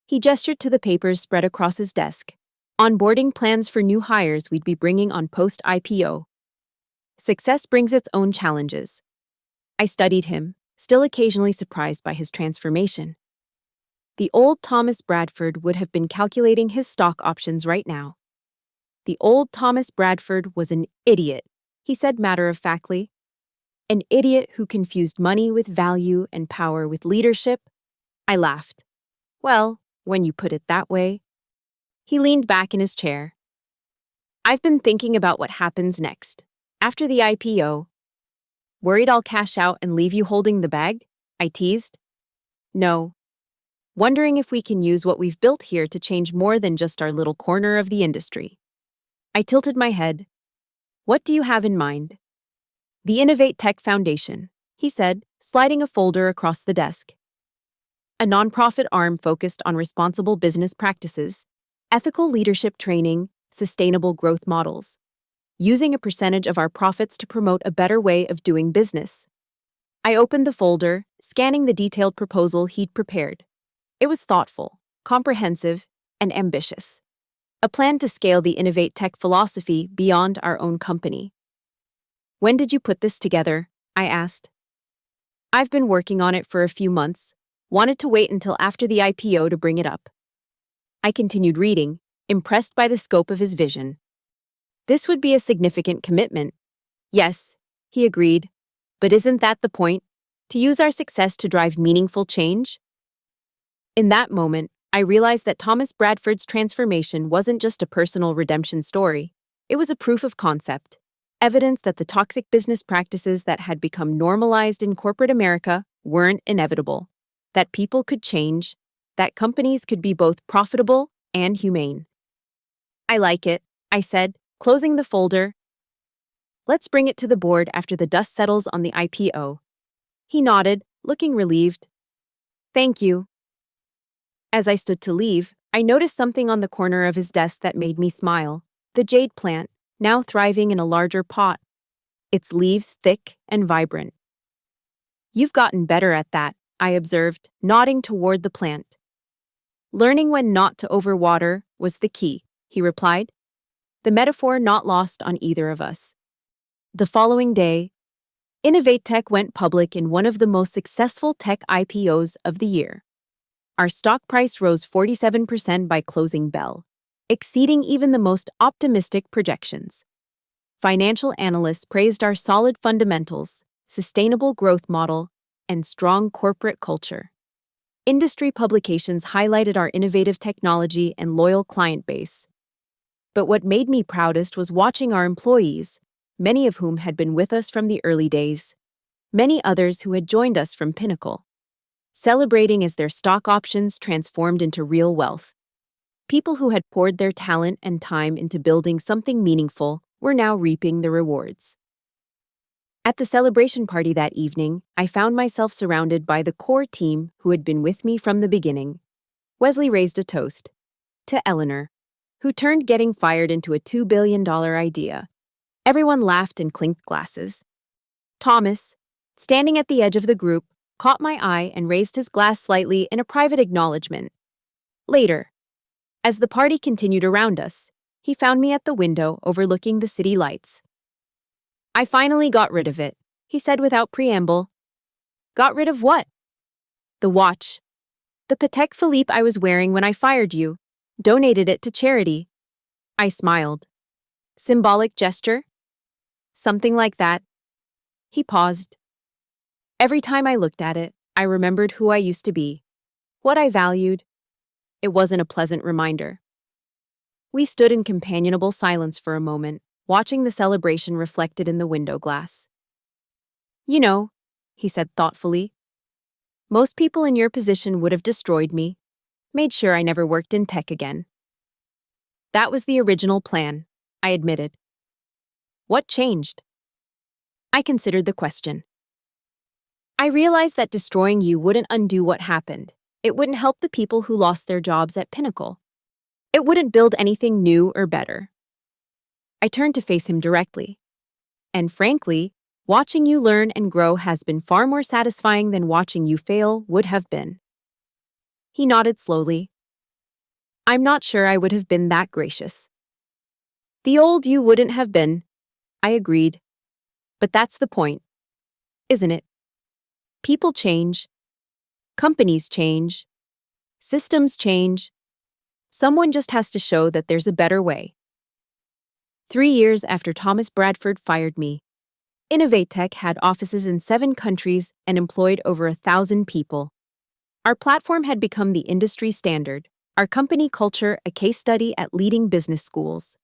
He gestured to the papers spread across his desk, onboarding plans for new hires we'd be bringing on post-IPO. Success brings its own challenges. I studied him, still occasionally surprised by his transformation. The old Thomas Bradford would have been calculating his stock options right now. The old Thomas Bradford was an idiot, he said matter-of-factly. An idiot who confused money with value and power with leadership? I laughed. Well, when you put it that way. He leaned back in his chair. I've been thinking about what happens next. After the IPO. Worried I'll cash out and leave you holding the bag? I teased. No. Wondering if we can use what we've built here to change more than just our little corner of the industry. I tilted my head. What do you have in mind? The Innovate Tech Foundation, he said, sliding a folder across the desk. A nonprofit arm focused on responsible business practices, ethical leadership training, sustainable growth models, using a percentage of our profits to promote a better way of doing business. I opened the folder, scanning the detailed proposal he'd prepared. It was thoughtful, comprehensive, and ambitious. A plan to scale the Innovate Tech philosophy beyond our own company. When did you put this together? I asked. I've been working on it for a few months, wanted to wait until after the IPO to bring it up. I continued reading, impressed by the scope of his vision. This would be a significant commitment. Yes, he agreed. But isn't that the point? To use our success to drive meaningful change? In that moment, I realized that Thomas Bradford's transformation wasn't just a personal redemption story. It was a proof of concept, evidence that the toxic business practices that had become normalized in corporate America weren't inevitable, that people could change, that companies could be both profitable and humane. I like it, I said, closing the folder. Let's bring it to the board after the dust settles on the IPO. He nodded, looking relieved. Thank you. As I stood to leave, I noticed something on the corner of his desk that made me smile. The jade plant, now thriving in a larger pot. Its leaves thick and vibrant. You've gotten better at that, I observed, nodding toward the plant. Learning when not to overwater was the key, he replied. The metaphor not lost on either of us. The following day, Innovate Tech went public in one of the most successful tech IPOs of the year. Our stock price rose 47% by closing bell, exceeding even the most optimistic projections. Financial analysts praised our solid fundamentals, sustainable growth model, and strong corporate culture. Industry publications highlighted our innovative technology and loyal client base. But what made me proudest was watching our employees, many of whom had been with us from the early days, many others who had joined us from Pinnacle, celebrating as their stock options transformed into real wealth. People who had poured their talent and time into building something meaningful were now reaping the rewards. At the celebration party that evening, I found myself surrounded by the core team who had been with me from the beginning. Wesley raised a toast to Eleanor, who turned getting fired into a $2 billion idea. Everyone laughed and clinked glasses. Thomas, standing at the edge of the group, caught my eye and raised his glass slightly in a private acknowledgement. Later, as the party continued around us, he found me at the window overlooking the city lights. I finally got rid of it, he said without preamble. Got rid of what? The watch. The Patek Philippe I was wearing when I fired you. Donated it to charity. I smiled. Symbolic gesture? Something like that. He paused. Every time I looked at it, I remembered who I used to be, what I valued. It wasn't a pleasant reminder. We stood in companionable silence for a moment, watching the celebration reflected in the window glass. You know, he said thoughtfully, most people in your position would have destroyed me, made sure I never worked in tech again. That was the original plan, I admitted. What changed? I considered the question. I realized that destroying you wouldn't undo what happened. It wouldn't help the people who lost their jobs at Pinnacle. It wouldn't build anything new or better. I turned to face him directly. And frankly, watching you learn and grow has been far more satisfying than watching you fail would have been. He nodded slowly. I'm not sure I would have been that gracious. The old you wouldn't have been, I agreed. But that's the point, isn't it? People change. Companies change. Systems change. Someone just has to show that there's a better way. 3 years after Thomas Bradford fired me, InnovateTech had offices in 7 countries and employed over 1,000 people. Our platform had become the industry standard, our company culture a case study at leading business schools.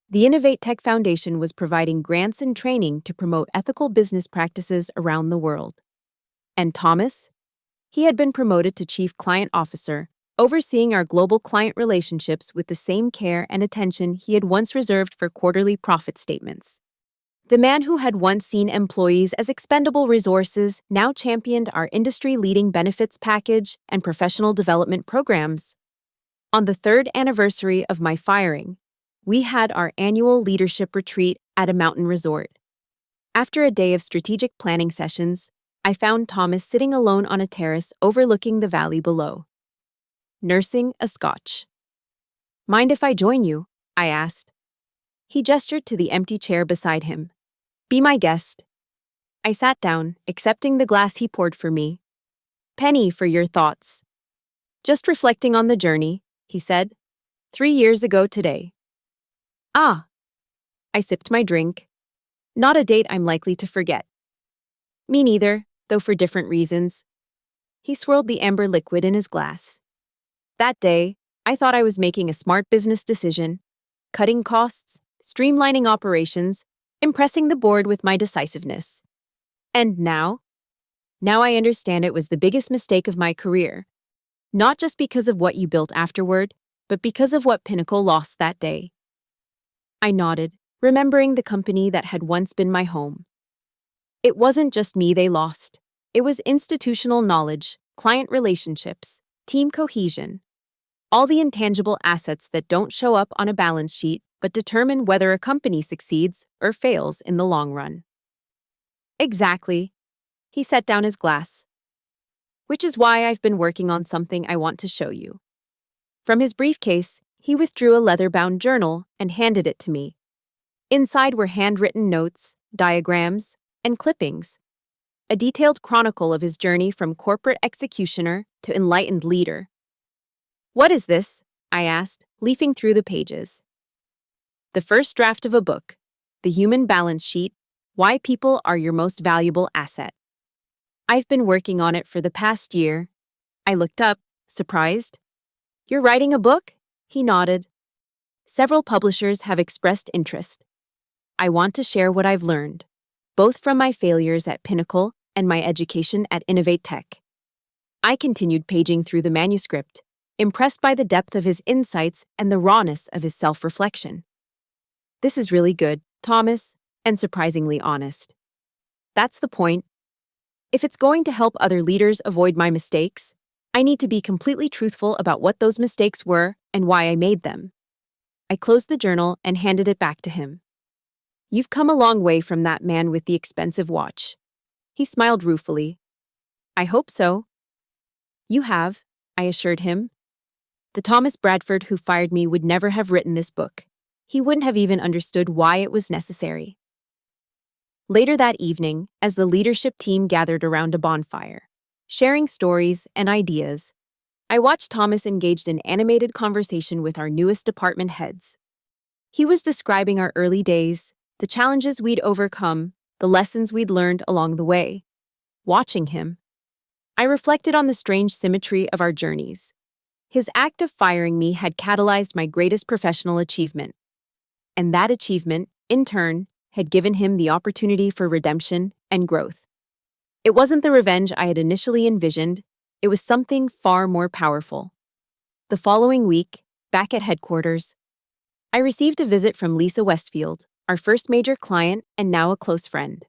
The InnovateTech Foundation was providing grants and training to promote ethical business practices around the world. And Thomas? He had been promoted to Chief Client Officer, overseeing our global client relationships with the same care and attention he had once reserved for quarterly profit statements. The man who had once seen employees as expendable resources now championed our industry-leading benefits package and professional development programs. On the 3rd anniversary of my firing, we had our annual leadership retreat at a mountain resort. After a day of strategic planning sessions, I found Thomas sitting alone on a terrace overlooking the valley below, nursing a scotch. "Mind if I join you?" I asked. He gestured to the empty chair beside him. "Be my guest." I sat down, accepting the glass he poured for me. "Penny for your thoughts." "Just reflecting on the journey," he said. 3 years ago today. "Ah." I sipped my drink. "Not a date I'm likely to forget." "Me neither, though for different reasons." He swirled the amber liquid in his glass. "That day, I thought I was making a smart business decision, cutting costs, streamlining operations, impressing the board with my decisiveness. And now? Now I understand it was the biggest mistake of my career. Not just because of what you built afterward, but because of what Pinnacle lost that day." I nodded, remembering the company that had once been my home. It wasn't just me they lost. It was institutional knowledge, client relationships, team cohesion, all the intangible assets that don't show up on a balance sheet but determine whether a company succeeds or fails in the long run. "Exactly." He set down his glass. "Which is why I've been working on something I want to show you." From his briefcase, he withdrew a leather-bound journal and handed it to me. Inside were handwritten notes, diagrams, and clippings, a detailed chronicle of his journey from corporate executioner to enlightened leader. "What is this?" I asked, leafing through the pages. "The first draft of a book, The Human Balance Sheet, Why People Are Your Most Valuable Asset. I've been working on it for the past year." I looked up, surprised. "You're writing a book?" He nodded. "Several publishers have expressed interest. I want to share what I've learned, both from my failures at Pinnacle and my education at InnovateTech." I continued paging through the manuscript, impressed by the depth of his insights and the rawness of his self-reflection. "This is really good, Thomas, and surprisingly honest. That's the point. If it's going to help other leaders avoid my mistakes, I need to be completely truthful about what those mistakes were and why I made them." I closed the journal and handed it back to him. "You've come a long way from that man with the expensive watch." He smiled ruefully. "I hope so." "You have," I assured him. "The Thomas Bradford who fired me would never have written this book. He wouldn't have even understood why it was necessary." Later that evening, as the leadership team gathered around a bonfire, sharing stories and ideas, I watched Thomas engaged in animated conversation with our newest department heads. He was describing our early days, the challenges we'd overcome, the lessons we'd learned along the way. Watching him, I reflected on the strange symmetry of our journeys. His act of firing me had catalyzed my greatest professional achievement. And that achievement, in turn, had given him the opportunity for redemption and growth. It wasn't the revenge I had initially envisioned, it was something far more powerful. The following week, back at headquarters, I received a visit from Lisa Westfield, our first major client and now a close friend.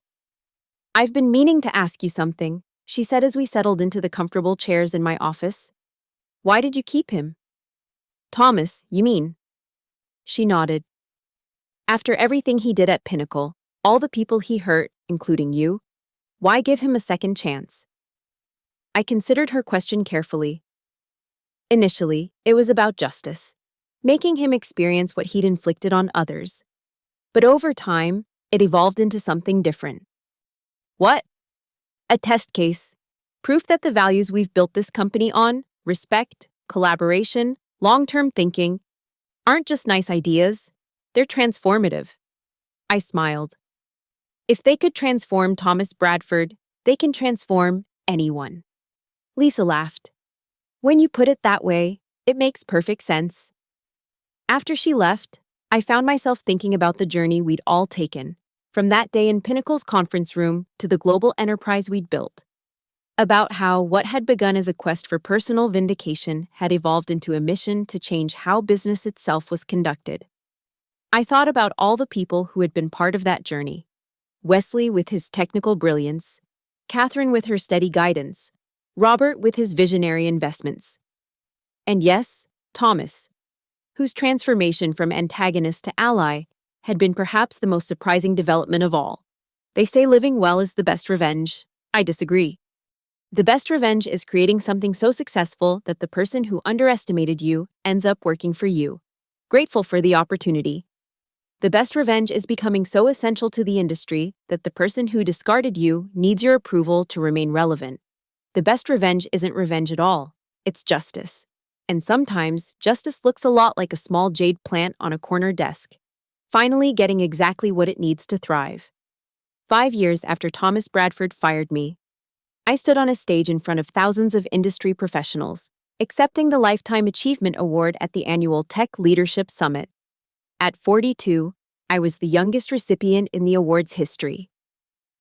"I've been meaning to ask you something," she said as we settled into the comfortable chairs in my office. "Why did you keep him?" "Thomas, you mean?" She nodded. "After everything he did at Pinnacle, all the people he hurt, including you, why give him a second chance?" I considered her question carefully. Initially, it was about justice, making him experience what he'd inflicted on others. But over time, it evolved into something different. "What?" "A test case. Proof that the values we've built this company on, respect, collaboration, long-term thinking, aren't just nice ideas, they're transformative." I smiled. If they could transform Thomas Bradford, they can transform anyone. Lisa laughed. When you put it that way, it makes perfect sense. After she left, I found myself thinking about the journey we'd all taken, from that day in Pinnacle's conference room to the global enterprise we'd built. About how what had begun as a quest for personal vindication had evolved into a mission to change how business itself was conducted. I thought about all the people who had been part of that journey. Wesley with his technical brilliance, Catherine with her steady guidance, Robert with his visionary investments. And yes, Thomas, whose transformation from antagonist to ally had been perhaps the most surprising development of all. They say living well is the best revenge. I disagree. The best revenge is creating something so successful that the person who underestimated you ends up working for you, grateful for the opportunity. The best revenge is becoming so essential to the industry that the person who discarded you needs your approval to remain relevant. The best revenge isn't revenge at all, it's justice. And sometimes, justice looks a lot like a small jade plant on a corner desk, finally getting exactly what it needs to thrive. 5 years after Thomas Bradford fired me, I stood on a stage in front of thousands of industry professionals, accepting the Lifetime Achievement Award at the annual Tech Leadership Summit. At 42, I was the youngest recipient in the award's history.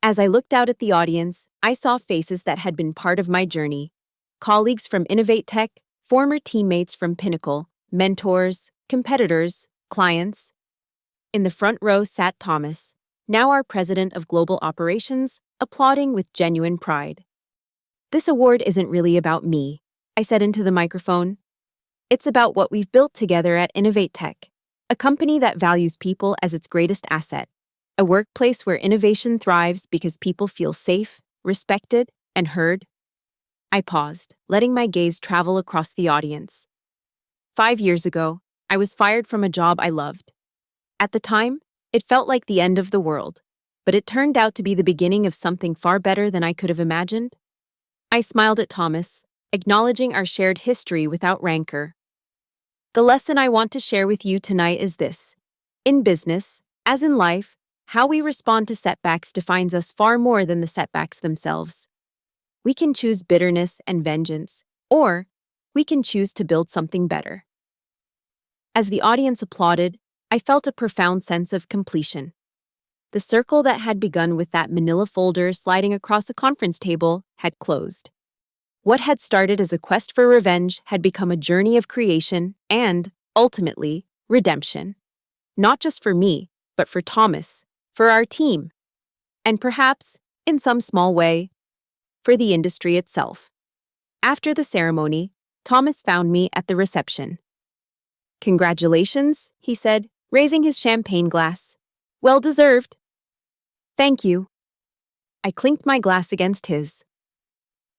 As I looked out at the audience, I saw faces that had been part of my journey. Colleagues from Innovate Tech, former teammates from Pinnacle, mentors, competitors, clients. In the front row sat Thomas, now our president of global operations, applauding with genuine pride. This award isn't really about me, I said into the microphone. It's about what we've built together at Innovate Tech, a company that values people as its greatest asset, a workplace where innovation thrives because people feel safe, respected, and heard. I paused, letting my gaze travel across the audience. 5 years ago, I was fired from a job I loved. At the time, it felt like the end of the world, but it turned out to be the beginning of something far better than I could have imagined. I smiled at Thomas, acknowledging our shared history without rancor. The lesson I want to share with you tonight is this. In business, as in life, how we respond to setbacks defines us far more than the setbacks themselves. We can choose bitterness and vengeance, or we can choose to build something better. As the audience applauded, I felt a profound sense of completion. The circle that had begun with that manila folder sliding across a conference table had closed. What had started as a quest for revenge had become a journey of creation and, ultimately, redemption. Not just for me, but for Thomas, for our team, and perhaps, in some small way, for the industry itself. After the ceremony, Thomas found me at the reception. "Congratulations," he said, raising his champagne glass. "Well deserved." "Thank you." I clinked my glass against his.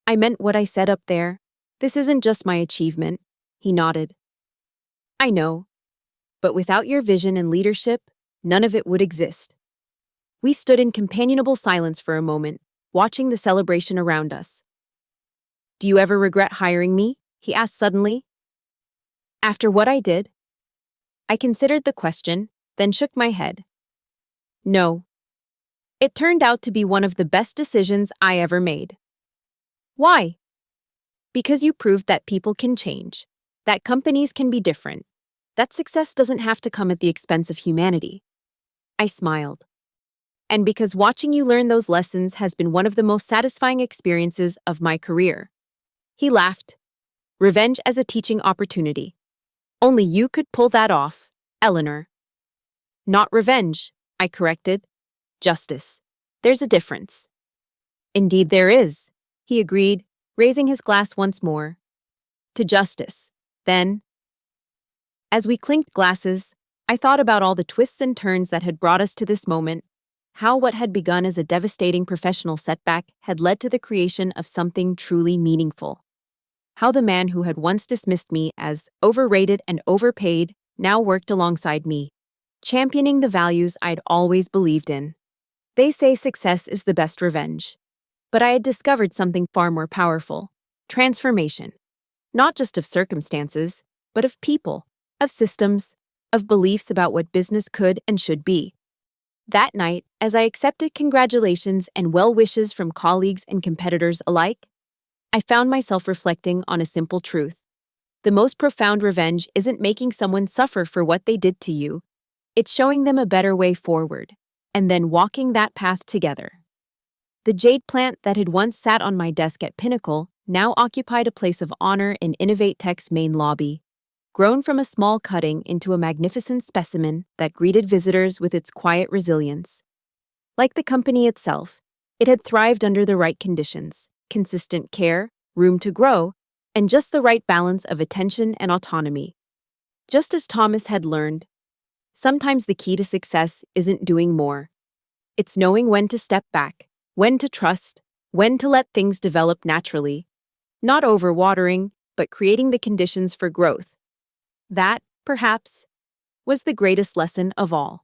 "I meant what I said up there. This isn't just my achievement," he nodded. "I know. But without your vision and leadership, none of it would exist." We stood in companionable silence for a moment, watching the celebration around us. "Do you ever regret hiring me?" he asked suddenly. "After what I did?" I considered the question, then shook my head. "No. It turned out to be one of the best decisions I ever made." "Why?" "Because you proved that people can change, that companies can be different, that success doesn't have to come at the expense of humanity." I smiled. "And because watching you learn those lessons has been one of the most satisfying experiences of my career." He laughed. "Revenge as a teaching opportunity. Only you could pull that off, Eleanor." "Not revenge," I corrected. "Justice. There's a difference." "Indeed there is," he agreed, raising his glass once more. "To justice, then." As we clinked glasses, I thought about all the twists and turns that had brought us to this moment, how what had begun as a devastating professional setback had led to the creation of something truly meaningful. How the man who had once dismissed me as overrated and overpaid now worked alongside me, championing the values I'd always believed in. They say success is the best revenge. But I had discovered something far more powerful: transformation. Not just of circumstances, but of people, of systems, of beliefs about what business could and should be. That night, As I accepted congratulations and well wishes from colleagues and competitors alike, I found myself reflecting on a simple truth. The most profound revenge isn't making someone suffer for what they did to you, it's showing them a better way forward, and then walking that path together. The jade plant that had once sat on my desk at Pinnacle now occupied a place of honor in Innovate Tech's main lobby, grown from a small cutting into a magnificent specimen that greeted visitors with its quiet resilience. Like the company itself, it had thrived under the right conditions: consistent care, room to grow, and just the right balance of attention and autonomy. Just as Thomas had learned, sometimes the key to success isn't doing more. It's knowing when to step back, when to trust, when to let things develop naturally. Not overwatering, but creating the conditions for growth. That, perhaps, was the greatest lesson of all.